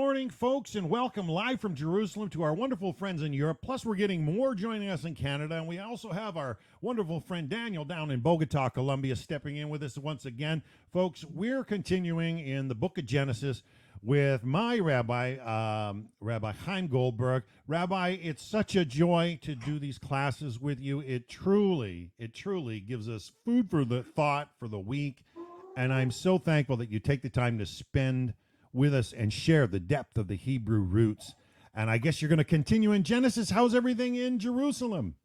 morning, folks, and welcome live from Jerusalem to our wonderful friends in Europe. Plus, we're getting more joining us in Canada, and we also have our wonderful friend Daniel down in Bogota, Colombia, stepping in with us once again. Folks, we're continuing in the book of Genesis with my rabbi, Rabbi Chaim Goldberg. Rabbi, it's such a joy to do these classes with you. It truly gives us food for the thought for the week, and I'm so thankful that you take the time to spend with us and share the depth of the Hebrew roots. And I guess you're going to continue in Genesis. How's everything in Jerusalem?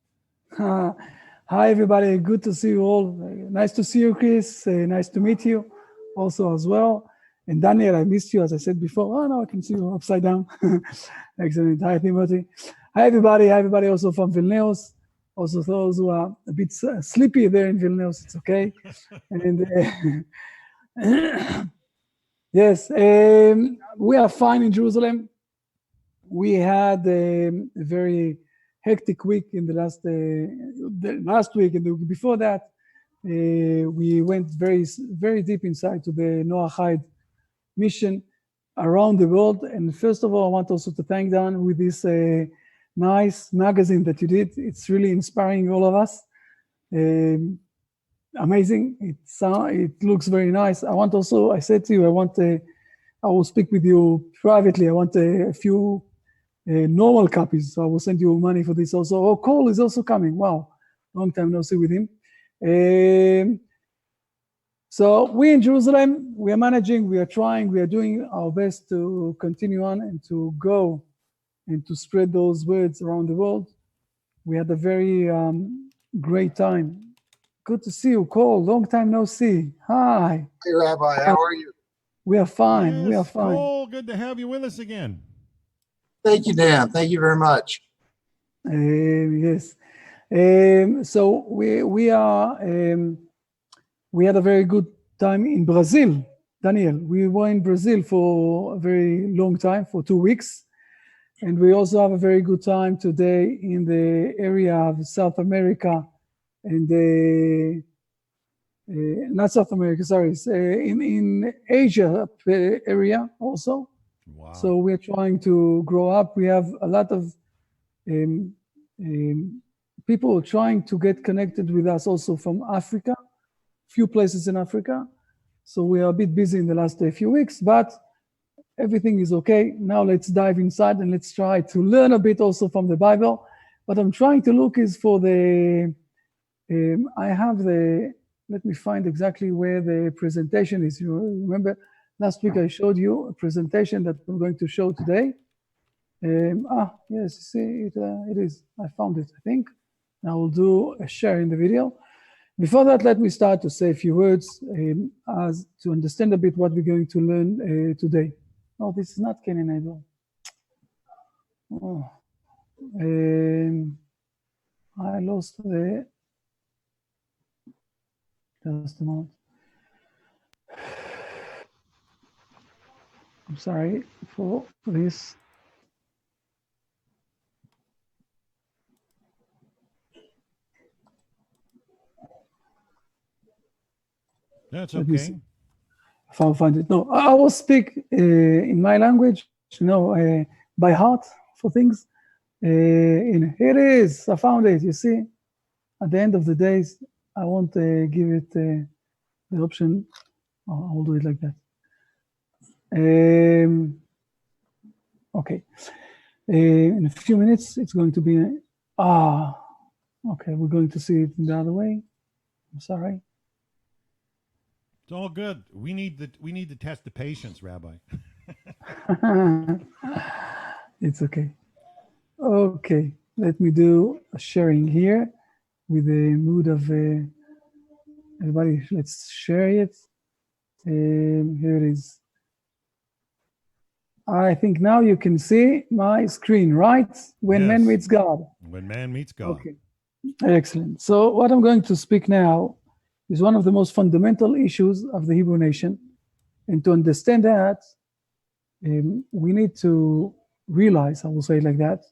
Hi, everybody. Good to see you all. Nice to see you, Chris. Nice to meet you also as well. And Daniel, I missed you, as I said before. Oh, no, I can see you upside down. Excellent. Hi, Timothy. Hi, everybody. Hi, everybody also from Vilnius. Also those who are a bit sleepy there in Vilnius. It's okay. And yes, we are fine in Jerusalem. We had a very hectic week in the last week, and the week before that, we went very deep inside to the Noahide mission around the world. And first of all, I want also to thank Dan with this nice magazine that you did. It's really inspiring all of us. Amazing. It looks very nice. I said to you, I will speak with you privately. I want a few normal copies. So I will send you money for this also. Oh, Cole is also coming. Wow. Long time no see with him. So we in Jerusalem, we are managing, we are trying, we are doing our best to continue on and to go and to spread those words around the world. We had a very great time. Good to see you, Cole. Long time no see. Hi. Hey, Rabbi. How are you? We are fine. Yes, we are fine. Cole, good to have you with us again. Thank you, Dan. Thank you very much. Yes. So we had a very good time in Brazil. Daniel, we were in Brazil for a very long time, for 2 weeks. And we also have a very good time today in the area of South America and not South America, sorry, in Asia area also. Wow. So we're trying to grow up. We have a lot of people trying to get connected with us also from Africa, few places in Africa. So we are a bit busy in the last few weeks, but everything is okay. Now let's dive inside and let's try to learn a bit also from the Bible. What I'm trying to look is for let me find exactly where the presentation is. You remember last week I showed you a presentation that we're going to show today. Yes, see, it is. I found it, I think. I will do a share in the video. Before that, let me start to say a few words as to understand a bit what we're going to learn today. No, this is not Kenyan Idol. Oh. I lost the... Just a moment. I'm sorry for this. That's okay. If I'll find it. No, I will speak in my language, by heart for things. Here it is. I found it. You see, at the end of the days, I won't give it the option. I will do it like that. Okay. In a few minutes, it's going to be. Okay. We're going to see it the other way. I'm sorry. It's all good. We need to test the patience, Rabbi. It's okay. Okay, let me do a sharing here with the mood of everybody. Let's share it. Here it is. I think now you can see my screen, right? When Yes. man meets God. When man meets God. Okay, excellent. So what I'm going to speak now is one of the most fundamental issues of the Hebrew nation. And to understand that, we need to realize, I will say it like that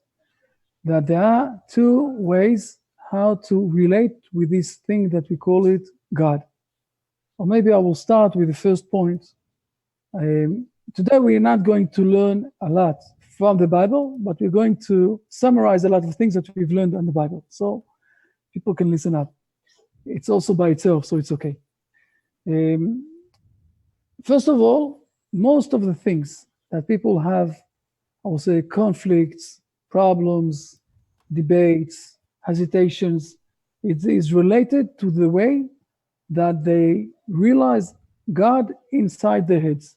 there are two ways how to relate with this thing that we call it God. Or maybe I will start with the first point. today we're not going to learn a lot from the Bible, but we're going to summarize a lot of things that we've learned on the Bible. So people can listen up. It's also by itself, so it's okay. First of all, most of the things that people have, I will say, conflicts, problems, debates, hesitations, it is related to the way that they realize God inside their heads.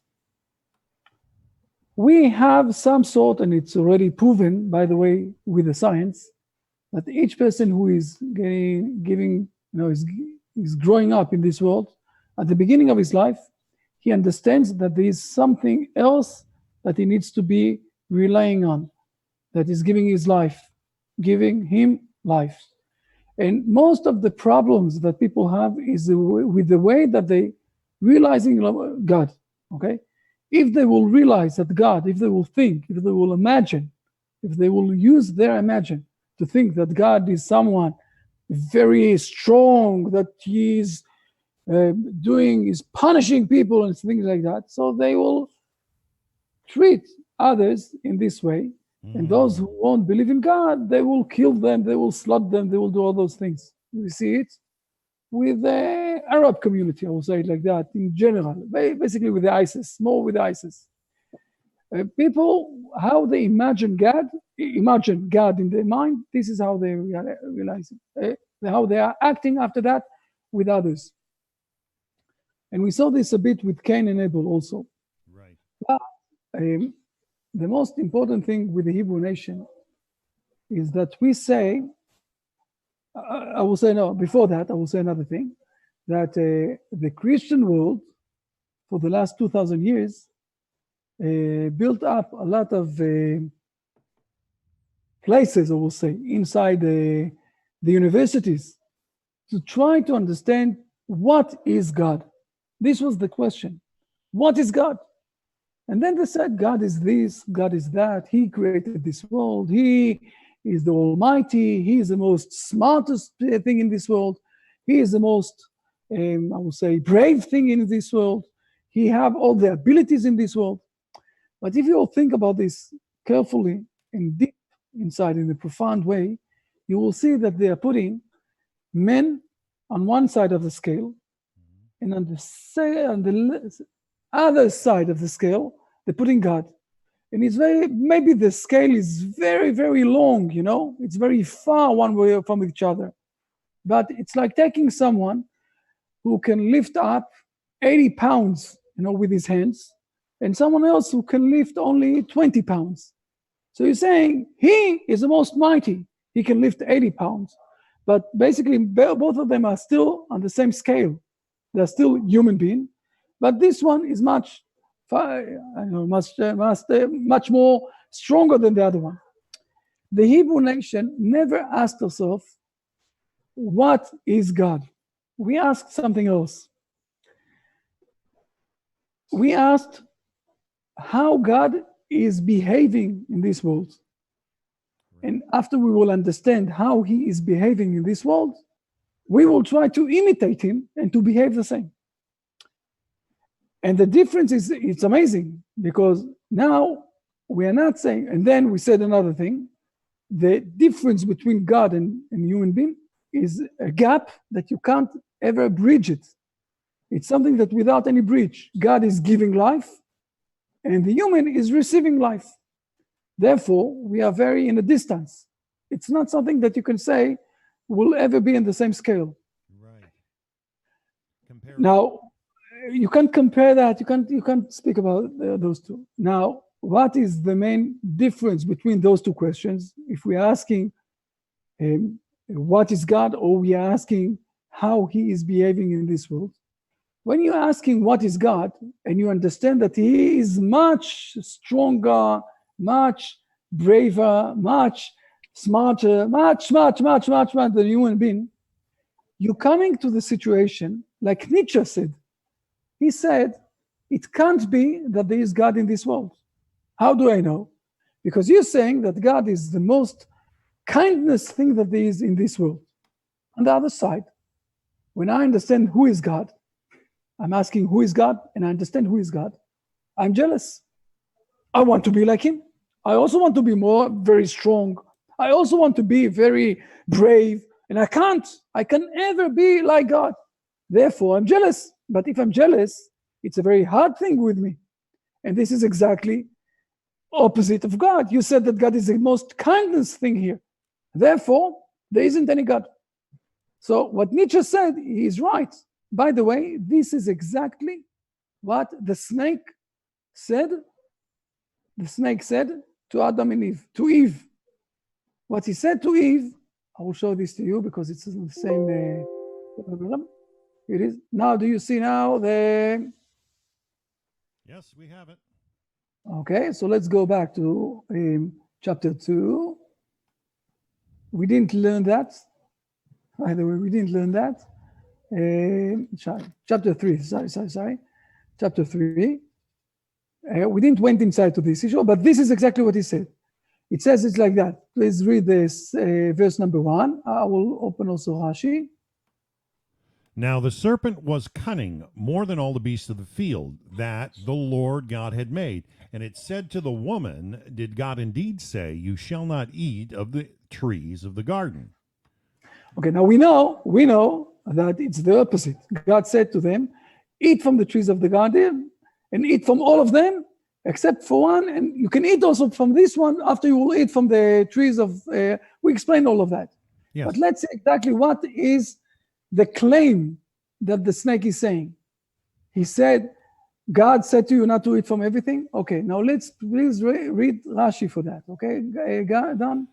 We have some sort, and it's already proven, by the way, with the science, that each person who is is growing up in this world, at the beginning of his life, he understands that there is something else that he needs to be relying on, that is giving him life. And most of the problems that people have is with the way that they realizing God, okay? If they will realize that God, if they will think, if they will imagine, if they will use their imagine to think that God is someone very strong, that he is punishing people and things like that, so they will treat others in this way. And those who won't believe in God, they will kill them, they will slaughter them, they will do all those things. We see it with the Arab community, I will say it like that, in general, basically with the ISIS, more with the ISIS. People, how they imagine God in their mind, this is how they realize it, how they are acting after that with others. And we saw this a bit with Cain and Abel also. Right. But the most important thing with the Hebrew nation is that we say, I will say no, before that, I will say another thing, that the Christian world for the last 2,000 years built up a lot of places, I will say, inside the universities to try to understand what is God. This was the question. What is God? And then they said, God is this, God is that. He created this world. He is the Almighty. He is the most smartest thing in this world. He is the most, I would say, brave thing in this world. He have all the abilities in this world. But if you all think about this carefully and deep inside in a profound way, you will see that they are putting men on one side of the scale, and on the other side of the scale, they're putting God. And it's maybe the scale is very, very long, it's very far one way from each other. But it's like taking someone who can lift up 80 pounds, with his hands, and someone else who can lift only 20 pounds. So you're saying he is the most mighty. He can lift 80 pounds. But basically, both of them are still on the same scale. They're still human being. But this one is much more stronger than the other one. The Hebrew nation never asked herself, what is God? We asked something else. We asked how God is behaving in this world. And after we will understand how he is behaving in this world, we will try to imitate him and to behave the same. And the difference is, it's amazing, because now we are not saying, and then we said another thing, the difference between God and human being is a gap that you can't ever bridge it. It's something that without any bridge, God is giving life and the human is receiving life. Therefore, we are very in a distance. It's not something that you can say will ever be in the same scale. Right. Now, you can't compare that. You can't speak about those two. Now, what is the main difference between those two questions? If we're asking what is God, or we are asking how he is behaving in this world, when you're asking what is God, and you understand that he is much stronger, much braver, much smarter, much than a human being, you're coming to the situation, like Nietzsche said. He said, it can't be that there is God in this world. How do I know? Because you're saying that God is the most kindness thing that there is in this world. On the other side, when I understand who is God, I'm asking who is God, and I understand who is God, I'm jealous. I want to be like him. I also want to be very strong. I also want to be very brave, and I can't. I can never be like God. Therefore, I'm jealous. But if I'm jealous, it's a very hard thing with me. And this is exactly opposite of God. You said that God is the most kindest thing here. Therefore, there isn't any God. So what Nietzsche said, he is right. By the way, this is exactly what the snake said. The snake said to Adam and Eve, to Eve. What he said to Eve, I will show this to you because it's the same. It is. Now, do you see now the... Yes, we have it. Okay, so let's go back to chapter 2. We didn't learn that. By the way, we didn't learn that. Chapter 3, sorry. Chapter 3. We didn't went inside to this issue, but this is exactly what he said. It says it's like that. Please read this verse number 1. I will open also Rashi. Now the serpent was cunning more than all the beasts of the field that the Lord God had made. And it said to the woman, did God indeed say, you shall not eat of the trees of the garden? Okay, now we know that it's the opposite. God said to them, eat from the trees of the garden and eat from all of them except for one, and you can eat also from this one after you will eat from the trees of, we explained all of that. Yes. But let's see exactly what is the claim that the snake is saying. He said, God said to you not to eat from everything. Okay, now let's please read Rashi for that. Okay, done?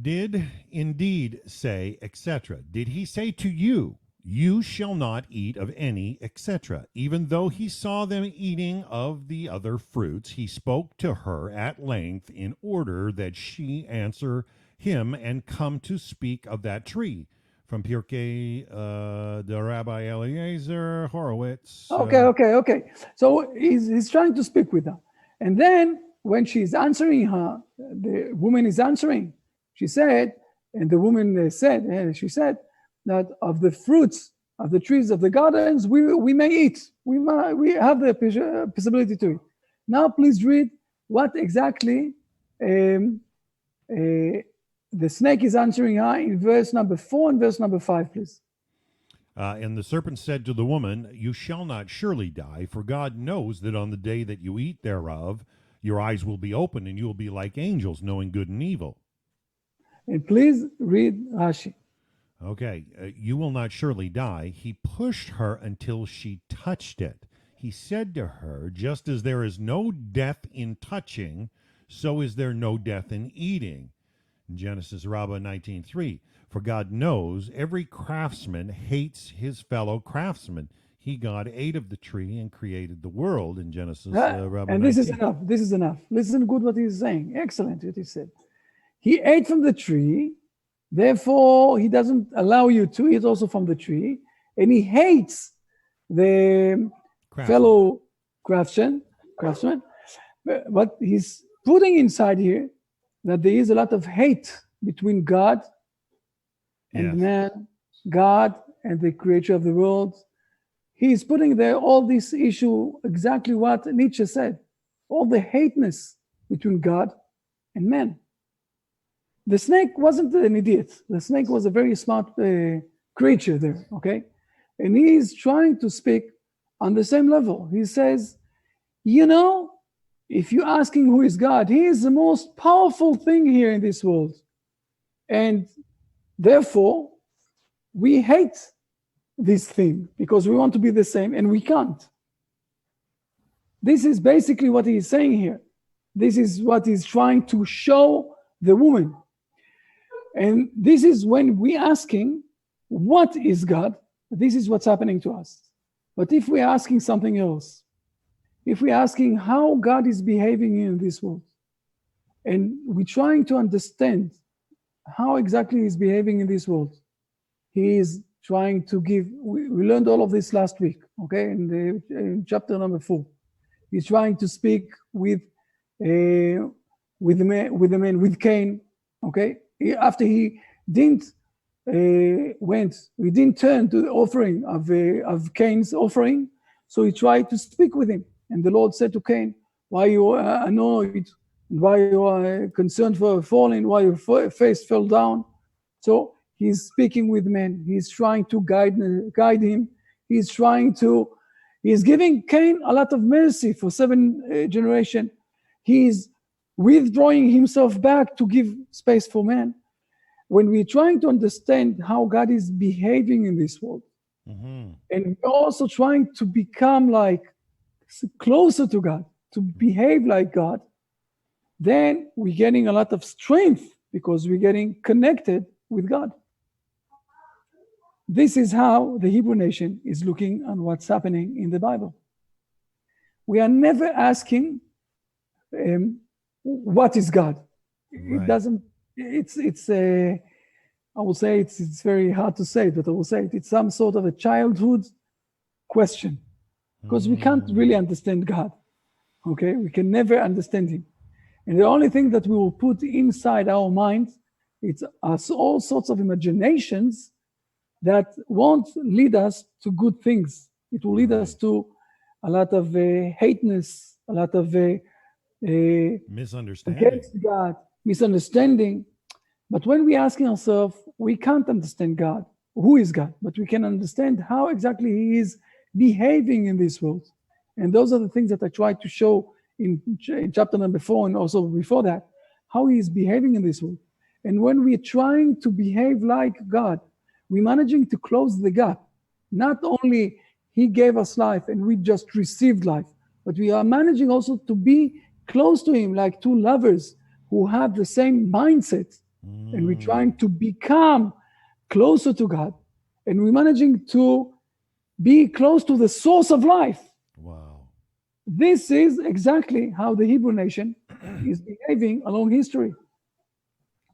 Did indeed say, etc. Did he say to you, you shall not eat of any, etc. Even though he saw them eating of the other fruits, he spoke to her at length in order that she answer him and come to speak of that tree. From Pirkei, the Rabbi Eliezer Horowitz. Okay. So he's trying to speak with her. And then when she's answering her, the woman is answering. She said, and the woman said, she said that of the fruits of the trees of the gardens, we may eat. We have the possibility to eat. Now please read what exactly the snake is answering her in verse number 4 and verse number 5, please. And the serpent said to the woman, you shall not surely die, for God knows that on the day that you eat thereof, your eyes will be opened, and you will be like angels, knowing good and evil. And please read Rashi. Okay, you will not surely die. He pushed her until she touched it. He said to her, just as there is no death in touching, so is there no death in eating. Genesis Rabbah 19:3. For God knows every craftsman hates his fellow craftsman. He, God, ate of the tree and created the world in Genesis Rabbah and 19. this is enough. This is enough. Listen good what he's saying. Excellent what he said. He ate from the tree, therefore he doesn't allow you to eat also from the tree, and he hates the fellow craftsman. But he's putting inside here that there is a lot of hate between God and man, God and the creator of the world. He's putting there all this issue, exactly what Nietzsche said, all the hateness between God and man. The snake wasn't an idiot. The snake was a very smart creature there, okay? And he's trying to speak on the same level. He says, you know, if you're asking who is God, he is the most powerful thing here in this world. And therefore, we hate this thing because we want to be the same and we can't. This is basically what he's saying here. This is what he's trying to show the woman. And this is when we're asking, what is God? This is what's happening to us. But if we're asking something else, if we're asking how God is behaving in this world, and we're trying to understand how exactly he's behaving in this world, he is trying to give, we learned all of this last week, okay, in chapter number 4. He's trying to speak with the man, with Cain, okay? After he didn't turn to the offering of Cain's offering, so he tried to speak with him. And the Lord said to Cain, why you are annoyed, why you are concerned for falling, why your face fell down. So he's speaking with men. He's trying to guide him. He's giving Cain a lot of mercy for 7 generations. He's withdrawing himself back to give space for man. When we're trying to understand how God is behaving in this world, and we're also trying to become like closer to God, to behave like God, then we're getting a lot of strength because we're getting connected with God. This is how the Hebrew nation is looking on what's happening in the Bible. We are never asking, what is God? Right. It doesn't, I will say it's very hard to say, but I will say it's some sort of a childhood question, because we can't really understand God. Okay, we can never understand him. And the only thing that we will put inside our minds, it's all sorts of imaginations that won't lead us to good things. It will lead us to a lot of hateness, a lot of misunderstanding against God, misunderstanding. But when we're asking ourselves, we can't understand God. Who is God? But we can understand how exactly he is behaving in this world. And those are the things that I tried to show in chapter number 4 and also before that, how he is behaving in this world. And when we're trying to behave like God, we're managing to close the gap. Not only he gave us life and we just received life, but we are managing also to be close to him like two lovers who have the same mindset. And we're trying to become closer to God. And we're managing to be close to the source of life. Wow. This is exactly how the Hebrew nation is behaving along history.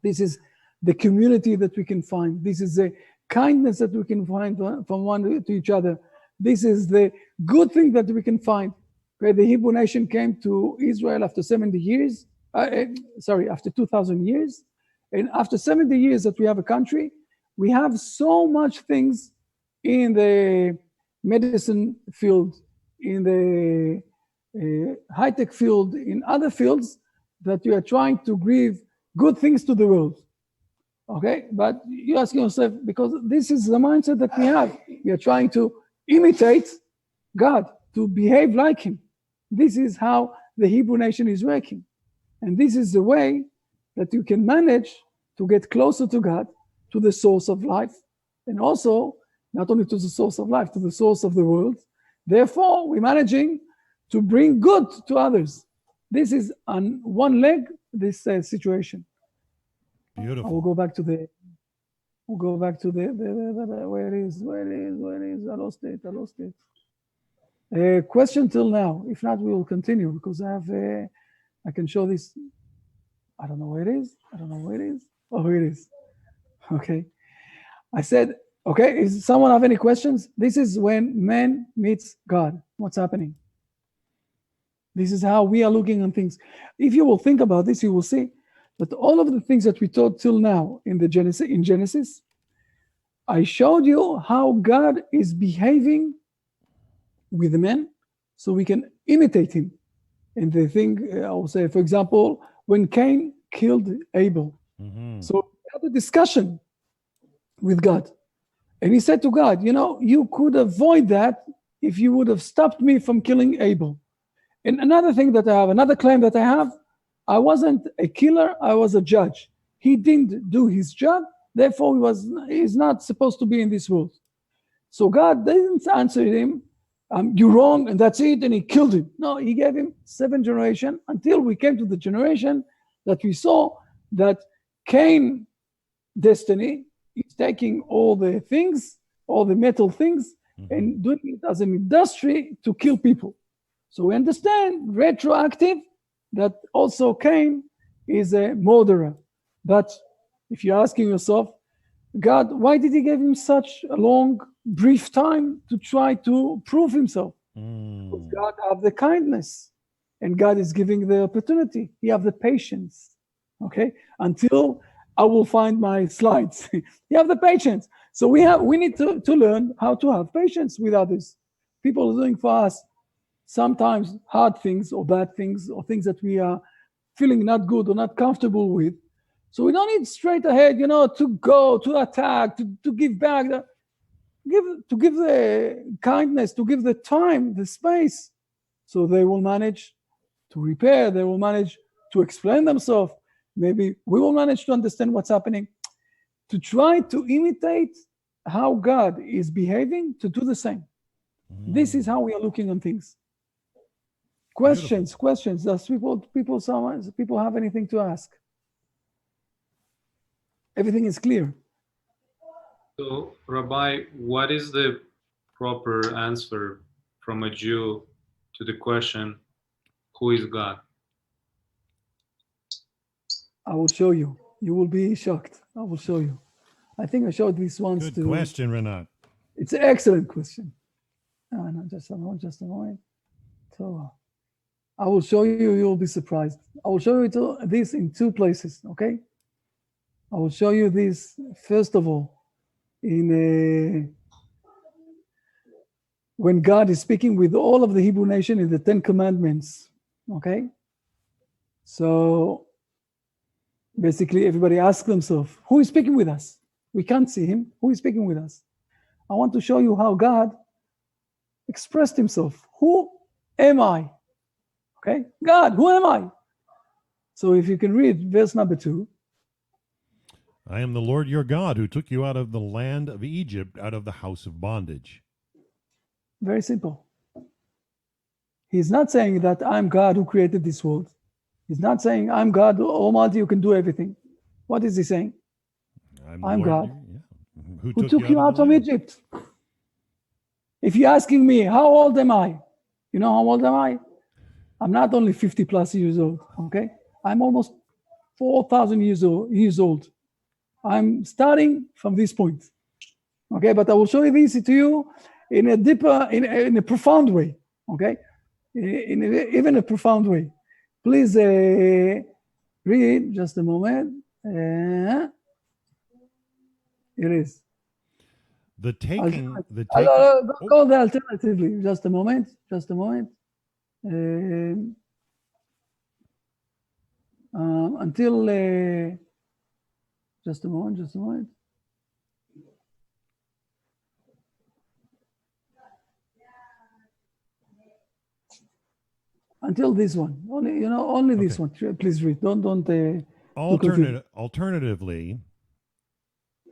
This is the community that we can find. This is the kindness that we can find from one to each other. This is the good thing that we can find. Where the Hebrew nation came to Israel after 70 years, after 2,000 years. And after 70 years that we have a country, we have so much things in the medicine field, in the high-tech field, in other fields, that we are trying to give good things to the world. Okay, but you ask yourself, because this is the mindset that we have. We are trying to imitate God, to behave like him. This is how the Hebrew nation is working. And this is the way that you can manage to get closer to God, to the source of life, and also not only to the source of life, to the source of the world. Therefore, we're managing to bring good to others. This is on one leg, this situation. Beautiful. I will go back to the, where it is, I lost it. Question till now. If not, we will continue because I can show this. I don't know where it is. Oh, here it is. Okay. I said, okay, is someone have any questions? This is when man meets God. What's happening? This is how we are looking on things. If you will think about this, you will see that all of the things that we taught till now in Genesis, I showed you how God is behaving with men so we can imitate him. And the thing, I will say, for example, when Cain killed Abel, so we had a discussion with God. And he said to God, you could avoid that if you would have stopped me from killing Abel. And another thing that I have, another claim that I have, I wasn't a killer, I was a judge. He didn't do his job, therefore he's not supposed to be in this world. So God didn't answer him, you're wrong, and that's it, and he killed him. No, he gave him 7 generations until we came to the generation that we saw that Cain's destiny is taking all the things, all the metal things, and doing it as an industry to kill people. So we understand retroactive that also Cain is a murderer. But if you're asking yourself, God, why did he give him such a long, brief time to try to prove himself? Because God have the kindness and God is giving the opportunity. He have the patience, okay? Until I will find my slides. You have the patience. So we need to learn how to have patience with others. People are doing for us sometimes hard things or bad things or things that we are feeling not good or not comfortable with. So we don't need straight ahead, to go, to attack, to give back, to give the kindness, to give the time, the space, so they will manage to repair, they will manage to explain themselves. Maybe we will manage to understand what's happening. To try to imitate how God is behaving, to do the same. This is how we are looking on things. Questions. Does people have anything to ask? Everything is clear. So, Rabbi, what is the proper answer from a Jew to the question, who is God? I will show you. You will be shocked. I will show you. I think I showed this once Good too. question, Renat. It's an excellent question. No, just a moment. So I will show you. You will be surprised. I will show you this in two places. Okay. I will show you this first of all when God is speaking with all of the Hebrew nation in the 10 Commandments. Okay. So basically, everybody asks themselves, who is speaking with us? We can't see him. Who is speaking with us? I want to show you how God expressed himself. Who am I? Okay, God, who am I? So if you can read verse number 2. I am the Lord your God who took you out of the land of Egypt, out of the house of bondage. Very simple. He's not saying that I'm God who created this world. He's not saying I'm God Almighty who can do everything. What is he saying? I'm God who took you out of Egypt. If you're asking me, how old am I? You know how old am I? I'm not only 50 plus years old, okay? I'm almost 4,000 years old. I'm starting from this point, okay? But I will show you this to you in a deeper, in a profound way, okay? Even a profound way. Please read, just a moment. It is. Don't call the alternatively. Just a moment. Until just a moment. Until this one. Only this one. Please read. Don't Alternatively,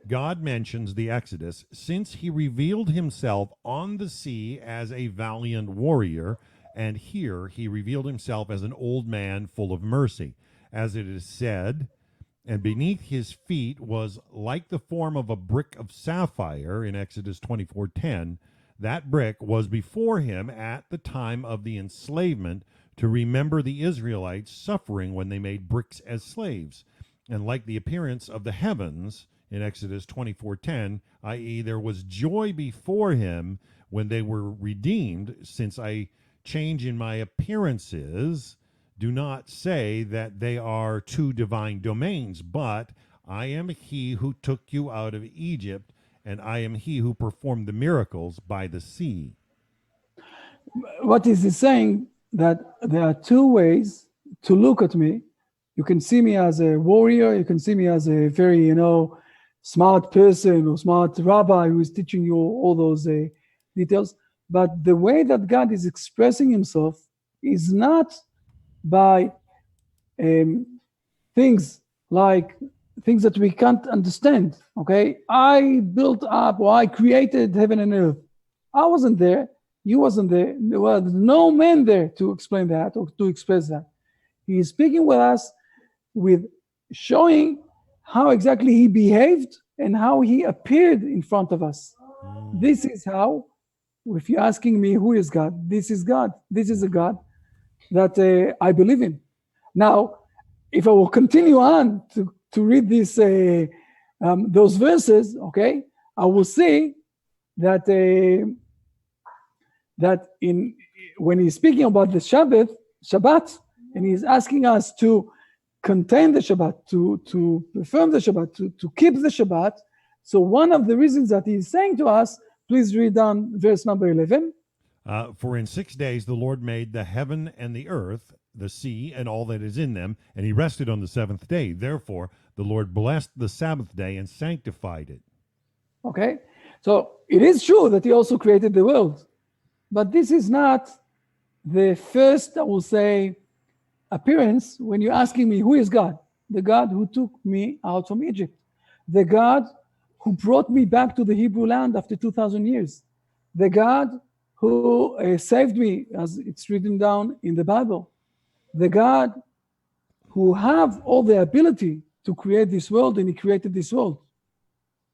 God mentions the Exodus since he revealed himself on the sea as a valiant warrior, and here he revealed himself as an old man full of mercy. As it is said, and beneath his feet was like the form of a brick of sapphire in Exodus 24:10. That brick was before him at the time of the enslavement to remember the Israelites suffering when they made bricks as slaves. And like the appearance of the heavens in Exodus 24:10, i.e., there was joy before him when they were redeemed. Since I change in my appearances, do not say that they are two divine domains, but I am he who took you out of Egypt, and I am he who performed the miracles by the sea. What is he saying? That there are two ways to look at me. You can see me as a warrior. You can see me as a very, smart person or smart rabbi who is teaching you all those details. But the way that God is expressing himself is not by things that we can't understand. Okay, I built up or I created heaven and earth. I wasn't there. You wasn't there. There was no man there to explain that or to express that. He is speaking with us with showing how exactly he behaved and how he appeared in front of us. This is how, if you're asking me who is God, this is God. This is a God that I believe in. Now, if I will continue on to read this, those verses, okay, I will see that when he's speaking about the Shabbat, and he's asking us to contain the Shabbat, to perform the Shabbat, to keep the Shabbat. So one of the reasons that he's saying to us, please read down verse number 11. For in 6 days the Lord made the heaven and the earth, the sea, and all that is in them, and he rested on the seventh day. Therefore, the Lord blessed the Sabbath day and sanctified it. Okay, so it is true that he also created the world, but this is not the first, I will say, appearance when you're asking me who is God. The God who took me out from Egypt, the God who brought me back to the Hebrew land after 2,000 years, the God who saved me, as it's written down in the Bible, the God who have all the ability to create this world, and he created this world.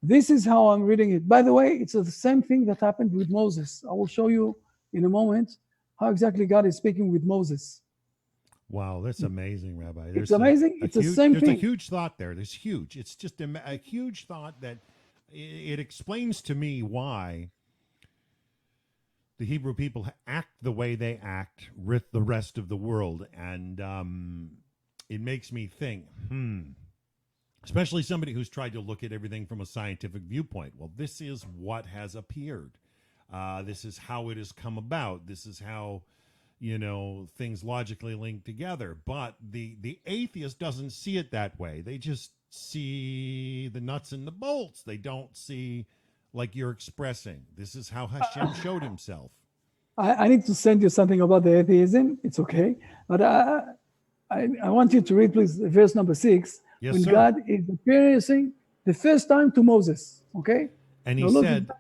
This is how I'm reading it. By the way, it's the same thing that happened with Moses. I will show you in a moment how exactly God is speaking with Moses. Wow, that's amazing, Rabbi. It's amazing. It's the same There's thing. a huge thought there. There's huge. It's just a huge thought that it explains to me why the Hebrew people act the way they act with the rest of the world. And it makes me think, especially somebody who's tried to look at everything from a scientific viewpoint. Well, this is what has appeared. This is how it has come about. This is how, things logically link together. But the atheist doesn't see it that way. They just see the nuts and the bolts. They don't see like you're expressing. This is how Hashem showed himself. I need to send you something about the atheism. It's okay. But I want you to read, please, verse number 6. Yes, when sir. God is appearing the first time to Moses. Okay? And he Now look said,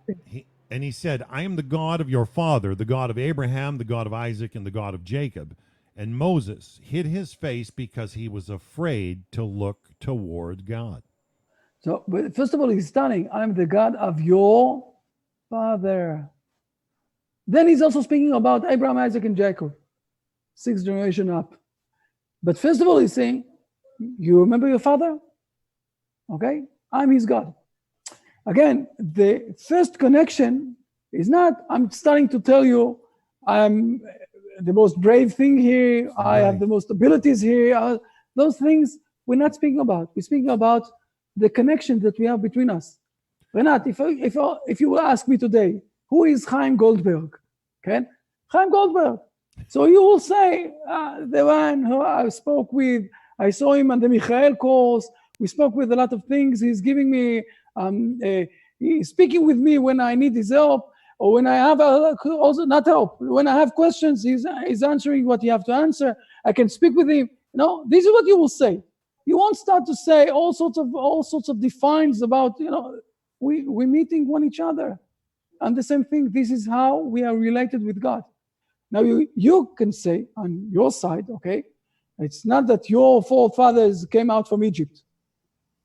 at he said, I am the God of your father, the God of Abraham, the God of Isaac, and the God of Jacob. And Moses hid his face because he was afraid to look toward God. So, but first of all, he's stunning. I'm the God of your father. Then he's also speaking about Abraham, Isaac, and Jacob, 6th generation up. But first of all, he's saying, you remember your father? Okay, I'm his God. Again, the first connection is not, I'm starting to tell you, I'm the most brave thing here, I have the most abilities here. Those things we're not speaking about. We're speaking about the connection that we have between us. Renat, if you will ask me today, who is Chaim Goldberg? Okay, Chaim Goldberg. So you will say, the one who I spoke with, I saw him on the Michael course, we spoke with a lot of things, he's giving me, he's speaking with me when I need his help, or when I have also not help, when I have questions, he's answering what you have to answer, I can speak with him. No, this is what you will say. You won't start to say all sorts of defines about, we're meeting one each other. And the same thing, this is how we are related with God. Now you can say on your side, okay, it's not that your forefathers came out from Egypt,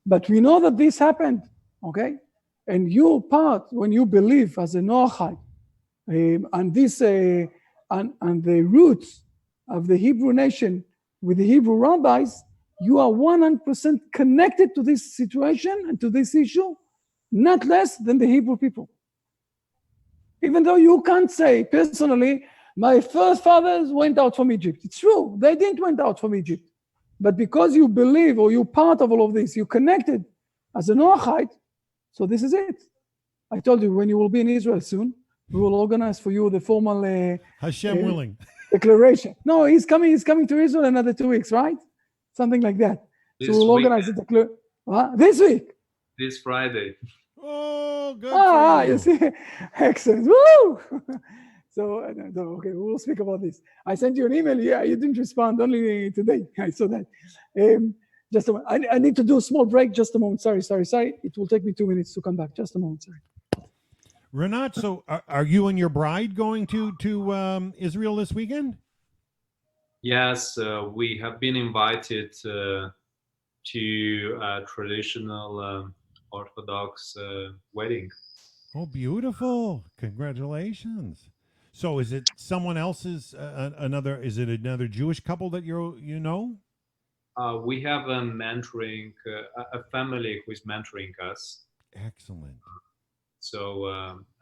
but we know that this happened, okay? And your part, when you believe as a Noachite, and this and the roots of the Hebrew nation with the Hebrew rabbis, you are 100% connected to this situation and to this issue, not less than the Hebrew people. Even though you can't say personally, my first fathers went out from Egypt. It's true, they didn't went out from Egypt. But because you believe, or you're part of all of this, you're connected as a Noachite, so this is it. I told you, when you will be in Israel soon, we will organize for you the formal Hashem willing declaration. No, he's coming to Israel in another 2 weeks, right? Something like that. So we'll organize the declaration. This week? This Friday. Oh, good for you. You see? Excellent. Woo! So, okay, we'll speak about this. I sent you an email. Yeah, you didn't respond, only today. I saw that. Just a moment. I need to do a small break. Just a moment. Sorry. It will take me 2 minutes to come back. Just a moment. Sorry. Renat, so are you and your bride going to Israel this weekend? Yes, we have been invited to a traditional Orthodox wedding. Oh, beautiful. Congratulations. So is it someone else's, is it another Jewish couple that you know? We have a family who is mentoring us. Excellent. So,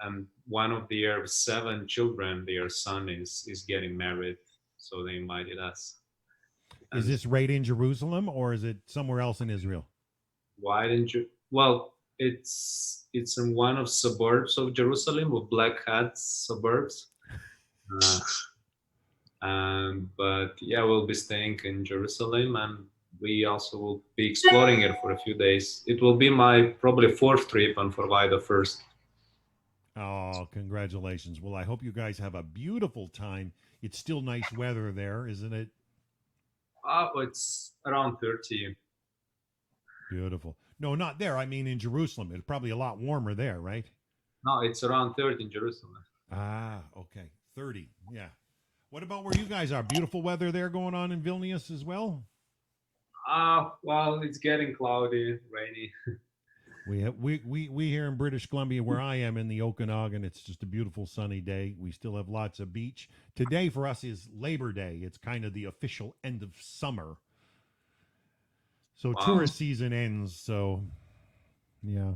and one of their 7 children, their son is getting married. So they invited us. Is this right in Jerusalem, or is it somewhere else in Israel? Why didn't you? Well, it's in one of suburbs of Jerusalem, or Black Hat suburbs. But yeah, we'll be staying in Jerusalem, and we also will be exploring it for a few days. It will be my probably fourth trip, and for why the first. Oh, congratulations. Well, I hope you guys have a beautiful time. It's still nice weather there, isn't it? It's around 30. Beautiful. No, not there. I mean in Jerusalem. It's probably a lot warmer there, right? No, it's around 30 in Jerusalem. Ah, okay. 30. Yeah. What about where you guys are? Beautiful weather there going on in Vilnius as well? Well, it's getting cloudy, rainy. We here in British Columbia, where I am in the Okanagan, it's just a beautiful sunny day. We still have lots of beach. Today for us is Labor Day. It's kind of the official end of summer. So Wow. tourist season ends. So, yeah.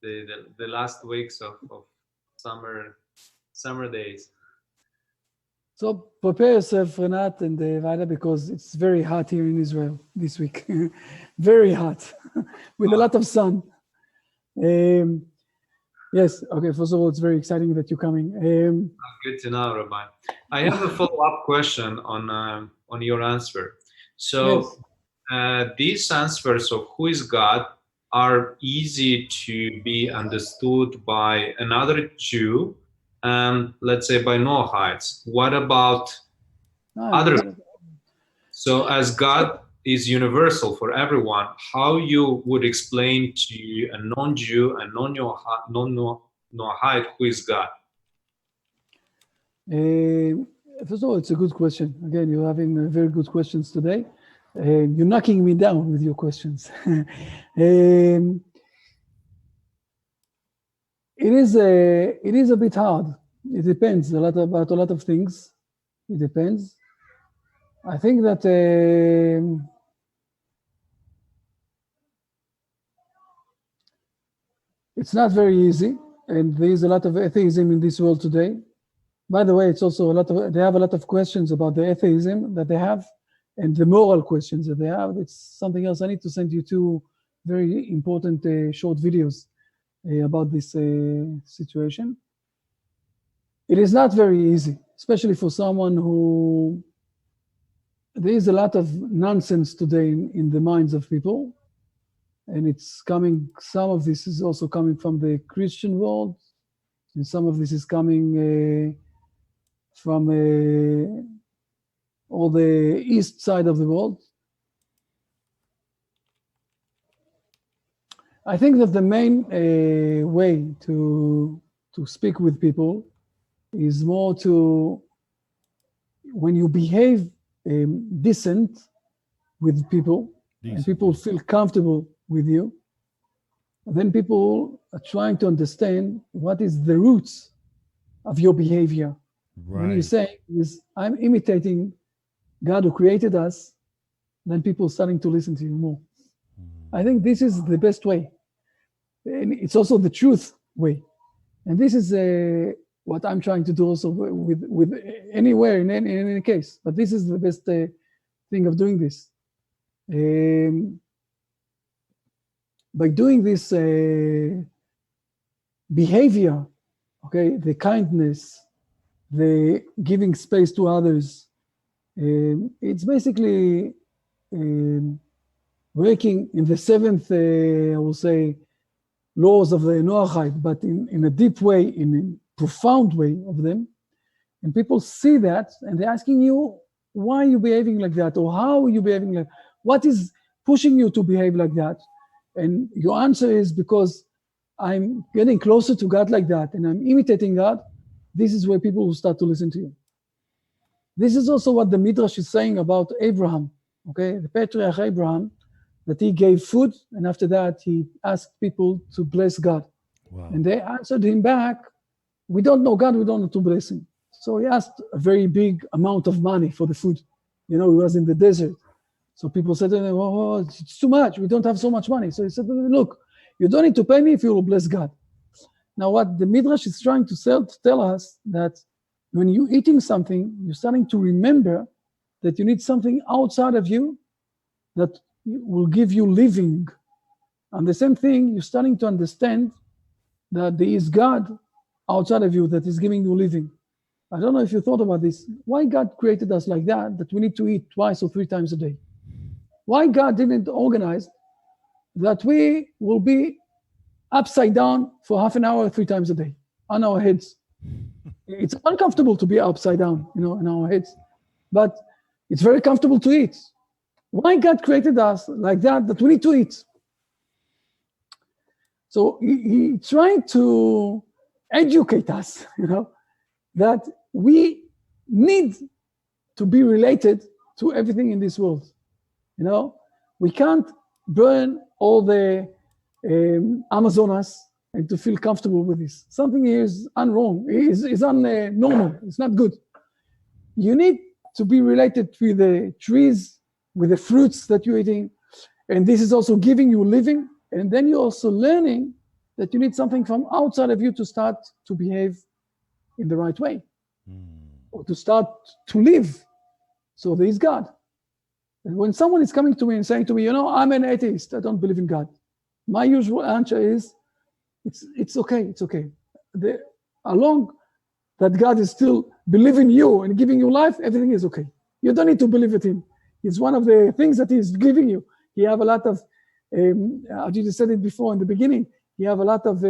The last weeks of summer days. So prepare yourself, Renat and Vaida, because it's very hot here in Israel this week. Very hot, with a lot of sun. Yes, okay, first of all, it's very exciting that you're coming. Good to know, Rabbi. I have a follow-up question on your answer. So Yes. these answers of who is God are easy to be understood by another Jew and, let's say, by Noahites. What about other? So as God is universal for everyone, how you would explain to a non-Jew and non-Noahide who is God? First of all, it's a good question. Again, you're having very good questions today. You're knocking me down with your questions. It is a bit hard. It depends about a lot of things. It depends. I think that it's not very easy, and there is a lot of atheism in this world today. By the way, it's also they have a lot of questions about the atheism that they have and the moral questions that they have. It's something else. I need to send you two very important short videos about this situation. It is not very easy, especially for someone who, there is a lot of nonsense today in the minds of people. And it's coming, some of this is also coming from the Christian world, and some of this is coming from all the east side of the world. I think that the main way to speak with people is more to, when you behave decent with people, and people feel comfortable with you, then people are trying to understand what is the roots of your behavior. Right. When you say, I'm imitating God who created us, then people are starting to listen to you more. I think this is the best way. And it's also the truth way. And this is what I'm trying to do also with anywhere, in any case. But this is the best thing of doing this. By doing this behavior, okay, the kindness, the giving space to others, it's basically working in the seventh, I will say, laws of the Noahide, but in a deep way, in a profound way of them. And people see that, and they're asking you, why are you behaving like that? Or how are you behaving like that? What is pushing you to behave like that? And your answer is, because I'm getting closer to God like that, and I'm imitating God. This is where people will start to listen to you. This is also what the Midrash is saying about Abraham, okay? The patriarch Abraham, that he gave food, and after that, he asked people to bless God. Wow. And they answered him back, we don't know God, we don't know to bless him. So he asked a very big amount of money for the food. You know, he was in the desert. So people said to him, oh, it's too much, we don't have so much money. So he said, look, you don't need to pay me if you will bless God. Now what the Midrash is trying to tell us, that when you're eating something, you're starting to remember that you need something outside of you that will give you living. And the same thing, you're starting to understand that there is God outside of you that is giving you living. I don't know if you thought about this. Why God created us like that we need to eat twice or 3 times a day? Why God didn't organize that we will be upside down for half an hour 3 times a day on our heads? It's uncomfortable to be upside down, in our heads, but it's very comfortable to eat. Why God created us like that we need to eat? So he tried to educate us, that we need to be related to everything in this world. We can't burn all the Amazonas and to feel comfortable with this. Something is unwrong, is unnormal, it's not good. You need to be related with the trees, with the fruits that you're eating, and this is also giving you living, and then you're also learning that you need something from outside of you to start to behave in the right way, or to start to live. So there is God. And when someone is coming to me and saying to me, I'm an atheist, I don't believe in God, my usual answer is, it's okay. Along that God is still believing you and giving you life, everything is okay. You don't need to believe in him. It's one of the things that he's giving you. He have a lot of, I just said it before in the beginning, he have a lot of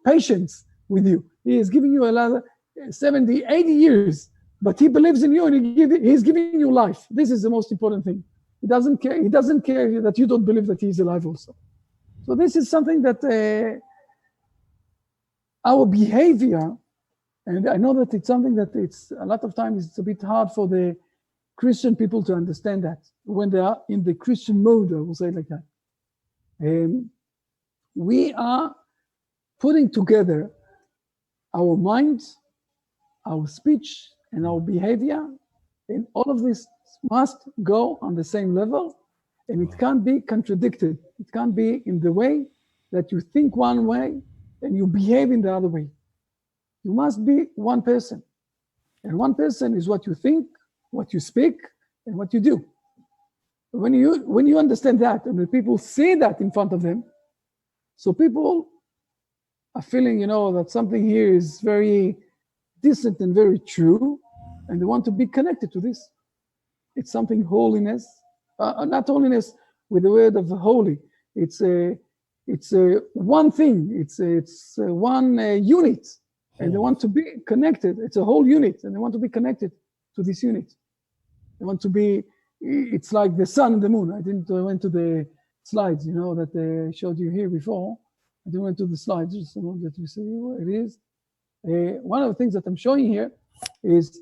patience with you. He is giving you a lot of 70, 80 years, but he believes in you and he's giving you life. This is the most important thing. He doesn't care. He doesn't care that you don't believe that he is alive also. So this is something that our behavior, and I know that it's something that it's a lot of times it's a bit hard for the Christian people to understand that when they are in the Christian mode, I will say it like that. We are putting together our minds, our speech, and our behavior, and all of this must go on the same level, and it can't be contradicted. It can't be in the way that you think one way and you behave in the other way. You must be one person, and one person is what you think, what you speak, and what you do. When you understand that, and when people see that in front of them, so people are feeling, that something here is very decent and very true, and they want to be connected to this. It's something holiness, not holiness with the word of holy. It's a one thing. It's one unit, and they want to be connected. It's a whole unit, and they want to be connected to this unit. They want to be. It's like the sun and the moon. I went to the slides, that I showed you here before. I didn't went to the slides, just so that you see what it is. One of the things that I'm showing here is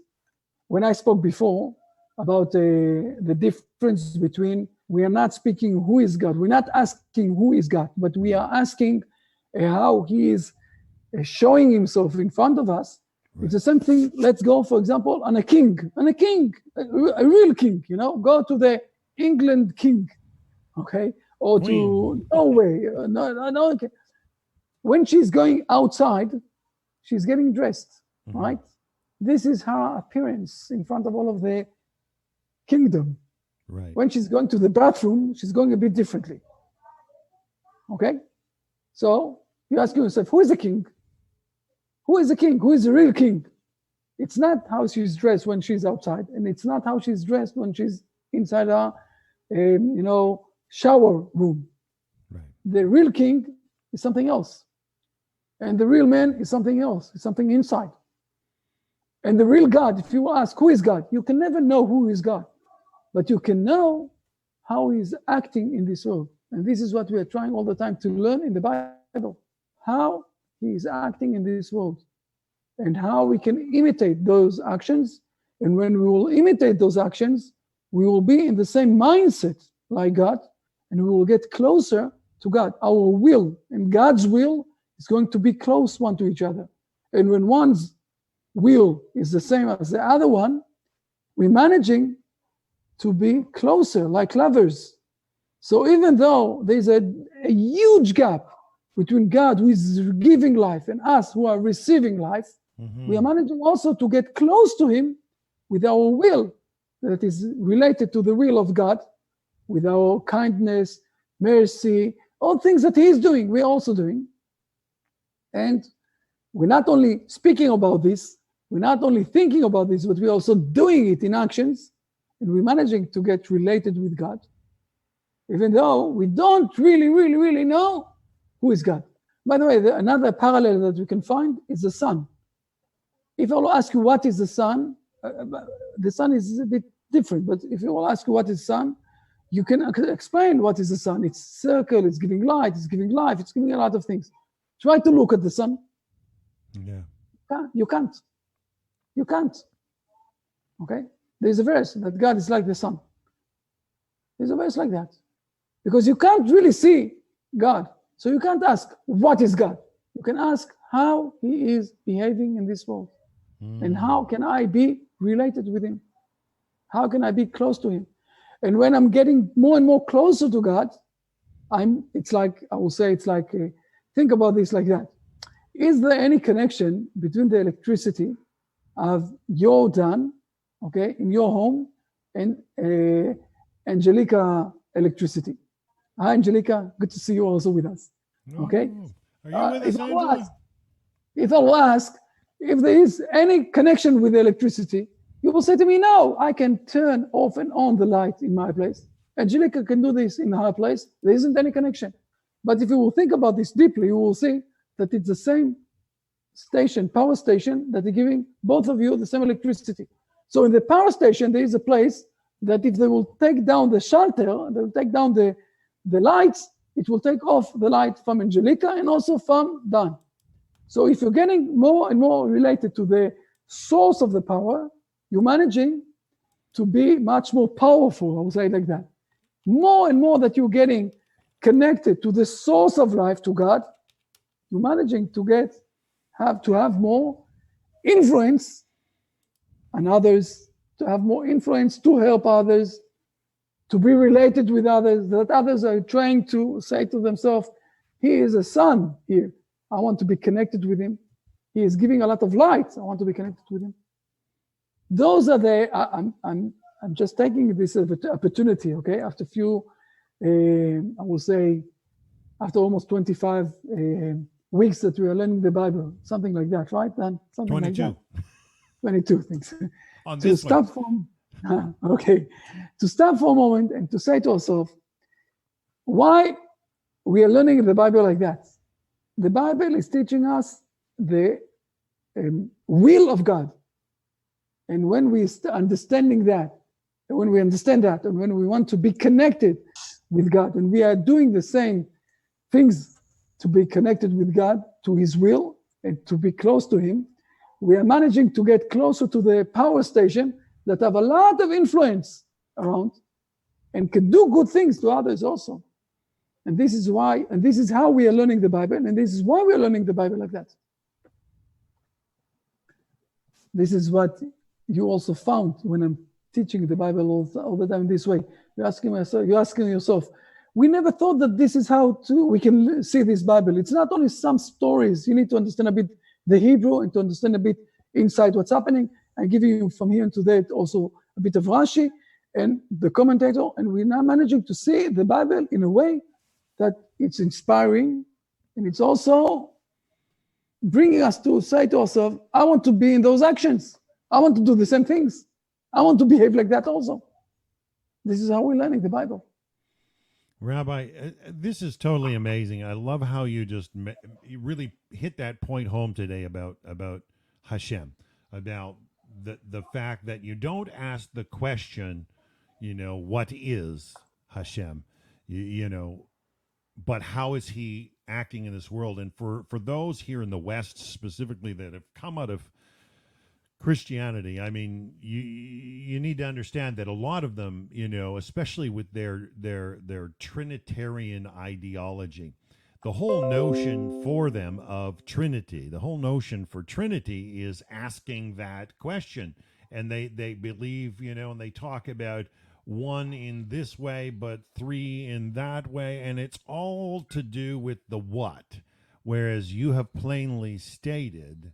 when I spoke before about the difference between, we are not speaking who is God. We're not asking who is God, but we are asking how he is showing himself in front of us. Right. It's the same thing. Let's go, for example, on a king, a real king, go to the England king, okay? Or to Norway. No, okay. When she's going outside, she's getting dressed, right? This is her appearance in front of all of the kingdom. Right. When she's going to the bathroom, she's going a bit differently. Okay? So you ask yourself, who is the king? Who is the king? Who is the real king? It's not how she's dressed when she's outside, and it's not how she's dressed when she's inside a shower room. Right. The real king is something else. And the real man is something else. It's something inside. And the real God, if you ask who is God, you can never know who is God, but you can know how he's acting in this world. And this is what we are trying all the time to learn in the Bible, how he is acting in this world and how we can imitate those actions. And when we will imitate those actions, we will be in the same mindset like God, and we will get closer to God. Our will and God's will is going to be close one to each other. And when one's will is the same as the other one, we're managing to be closer like lovers. So even though there's a huge gap between God who is giving life and us who are receiving life, we are managing also to get close to him with our will that is related to the will of God, with our kindness, mercy, all things that he is doing, we're also doing. And we're not only speaking about this, we're not only thinking about this, but we're also doing it in actions, and we're managing to get related with God, even though we don't really know who is God. By the way, another parallel that we can find is the sun. If I will ask you what is the sun is a bit different, but if I will ask you what is sun, you can explain what is the sun. It's circle, it's giving light, it's giving life, it's giving a lot of things. Try to look at the sun. Yeah. You can't. You can't. Okay? There's a verse that God is like the sun. There's a verse like that. Because you can't really see God. So you can't ask, what is God? You can ask how he is behaving in this world. And how can I be related with him? How can I be close to him? And when I'm getting more and more closer to God, think about this like that. Is there any connection between the electricity of your Dan, okay, in your home, and Angelica electricity? Hi, Angelica. Good to see you also with us. Okay. Are you with us, Angela? If I will ask if there is any connection with the electricity, you will say to me, no, I can turn off and on the light in my place. Angelica can do this in her place. There isn't any connection. But if you will think about this deeply, you will see that it's the same station, power station, that is giving both of you the same electricity. So in the power station, there is a place that if they will take down the shelter, they will take down the lights, it will take off the light from Angelica and also from Dan. So if you're getting more and more related to the source of the power, you're managing to be much more powerful, I would say like that. More and more that you're getting connected to the source of life, to God, you're managing to have more influence on others, to have more influence to help others, to be related with others, that others are trying to say to themselves, he is a son here. I want to be connected with him. He is giving a lot of light. I want to be connected with him. Those are I'm just taking this opportunity, okay? After I will say, after almost 25 weeks that we are learning the Bible, something like that, right? Dan? Something 22. like that. 22 things. On To this stop to stop for a moment and to say to ourselves, why we are learning the Bible like that? The Bible is teaching us the will of God. And when we understanding that, and when we understand that, and when we want to be connected with God, and we are doing the same things to be connected with God, to his will, and to be close to him, we are managing to get closer to the power station that have a lot of influence around and can do good things to others also. And this is why, and this is how we are learning the Bible, and this is why we are learning the Bible like that. This is what you also found when I'm teaching the Bible all the time this way. You're asking yourself, we never thought that this is how we can see this Bible. It's not only some stories. You need to understand a bit the Hebrew and to understand a bit inside what's happening. I'm giving you from here to there also a bit of Rashi and the commentator, and we're now managing to see the Bible in a way that it's inspiring, and it's also bringing us to say to ourselves, I want to be in those actions. I want to do the same things. I want to behave like that also. This is how we're learning the Bible. Rabbi, this is totally amazing. I love how you you really hit that point home today about Hashem, about the fact that you don't ask the question, what is Hashem, but how is he acting in this world? And for those here in the West specifically that have come out of Christianity, I mean, you need to understand that a lot of them, especially with their Trinitarian ideology, the whole notion for them of Trinity, the whole notion for Trinity is asking that question. And they believe, and they talk about one in this way, but three in that way. And it's all to do with the what. Whereas you have plainly stated,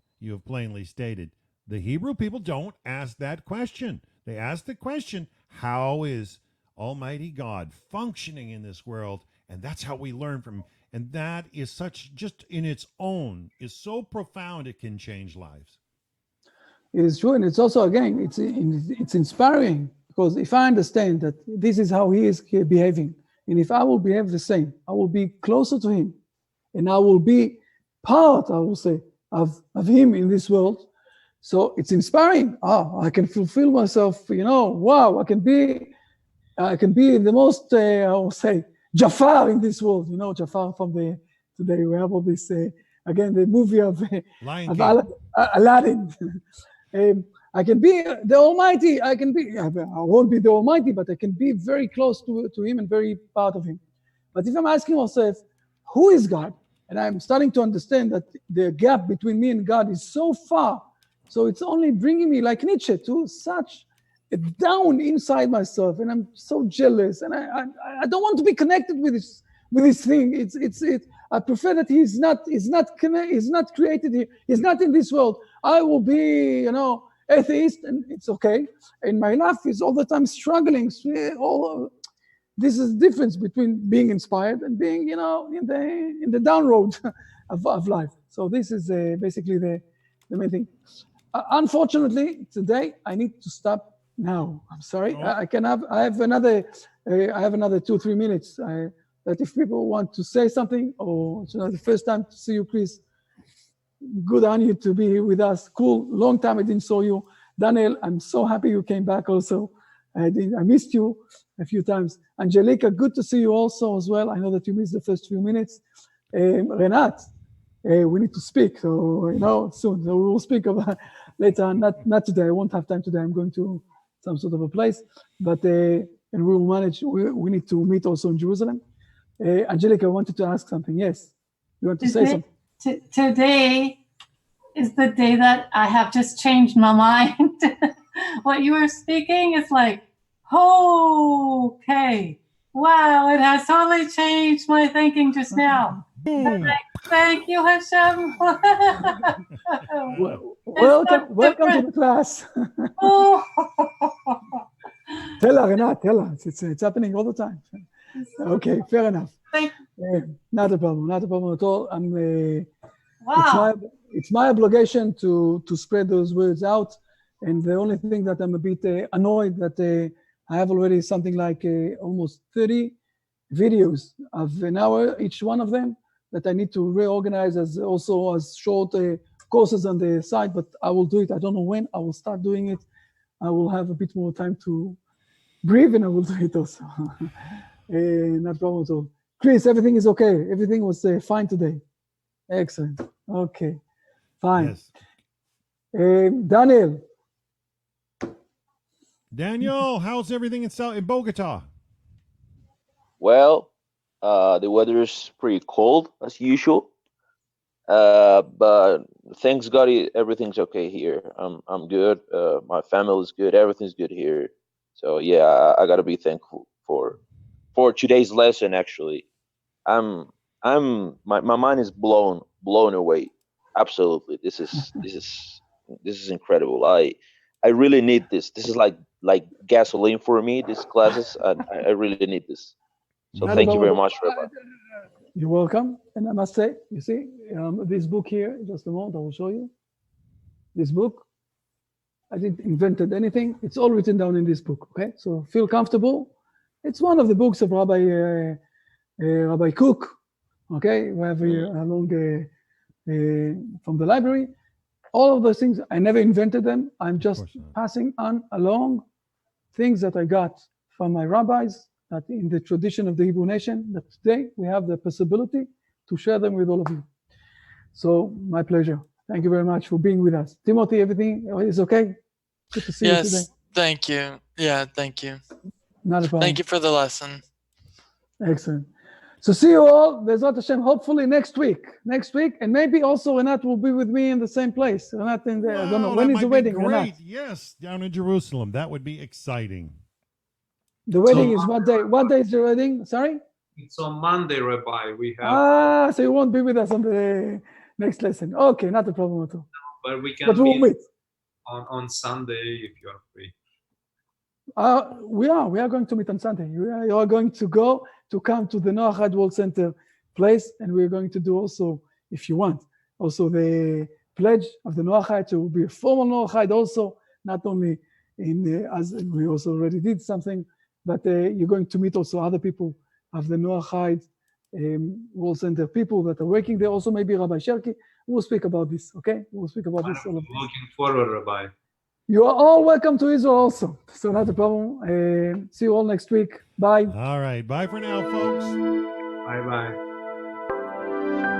the Hebrew people don't ask that question. They ask the question, how is Almighty God functioning in this world? And that's how we learn from him. And that is just in its own, is so profound it can change lives. It is true, and it's also, again, it's inspiring, because if I understand that this is how he is behaving, and if I will behave the same, I will be closer to him, and I will be part, I will say, of him in this world. So it's inspiring. I can fulfill myself, wow, I can be the most, I will say, Jafar in this world, Jafar from today we have all this, again, the movie of Aladdin. I can be the Almighty. I won't be the Almighty, but I can be very close to him and very part of him. But if I'm asking myself, who is God? And I'm starting to understand that the gap between me and God is so far. So it's only bringing me, like Nietzsche, to such a down inside myself. And I'm so jealous. And I don't want to be connected with this thing. I prefer that he's not created here. He's not in this world. I will be, atheist, and it's okay. And my life is all the time struggling. This is the difference between being inspired and being, in the down road of life. So this is basically the main thing. Unfortunately, today I need to stop now. I'm sorry. I have another 2-3 minutes. That if people want to say something, or it's not the first time to see you, Chris, good on you to be here with us. Cool, long time I didn't saw you. Daniel, I'm so happy you came back also. I missed you a few times. Angelica, good to see you also as well. I know that you missed the first few minutes. Renat, we need to speak, so soon. So we will speak about later. Not today. I won't have time today. I'm going to some sort of a place, but and we will manage. We need to meet also in Jerusalem. Angelica, I wanted to ask something. Yes, you want to say something? Today is the day that I have just changed my mind. What you were speaking is like, okay, wow, it has totally changed my thinking just now. Like, thank you, Hashem. Welcome to the class. Tell her, Renat, tell her. It's happening all the time. Okay, fair enough. Not a problem at all. Wow. It's my obligation to spread those words out. And the only thing that I'm a bit annoyed that I have already something like almost 30 videos of an hour, each one of them, that I need to reorganize as short courses on the side, but I will do it. I don't know when. I will start doing it. I will have a bit more time to breathe, and I will do it also. Not problem at all. Chris, everything is okay. Everything was fine today. Excellent. Okay, fine. Yes. Daniel, how's everything in Bogota? Well, the weather is pretty cold as usual, but thanks God, everything's okay here. I'm good. My family is good. Everything's good here. So yeah, I gotta be thankful for today's lesson. Actually, my mind is blown away. Absolutely, this is incredible. I really need this. This is like gasoline for me. These classes, and I really need this. So thank you very much, Rabbi. You're welcome. And I must say, you see, this book here, just a moment, I will show you. This book, I didn't invent anything. It's all written down in this book, okay? So feel comfortable. It's one of the books of Rabbi Cook, okay? We have along from the library. All of those things, I never invented them. I'm just passing on along things that I got from my rabbis, that in the tradition of the Hebrew nation, that today we have the possibility to share them with all of you. So my pleasure. Thank you very much for being with us. Timothy, everything is okay? Good to see you today. Yes, thank you. Yeah, thank you. Not a problem. Thank you for the lesson. Excellent. So see you all, Bezrat Hashem, hopefully next week, and maybe also Renat will be with me in the same place. Renat in there, I don't know, when is the wedding, Renat? Yes, down in Jerusalem. That would be exciting. The wedding is what day? What day is the wedding? Sorry? It's on Monday, Rabbi. We have. So you won't be with us on the next lesson. Okay, not a problem at all. But we can meet on Sunday if you are free. We are going to meet on Sunday. You are going to come to the Noach World Center place, and we're going to do also, if you want, also the pledge of the Noachites. There will be a formal Noachite also, not only as we also already did something, but you're going to meet also other people of the Noachite World Center, people that are working there. Also, maybe Rabbi Sherki. We'll speak about this, okay? We'll speak about this. All of this. Looking forward, Rabbi. You are all welcome to Israel also. So not a problem. See you all next week. Bye. All right. Bye for now, folks. Bye-bye.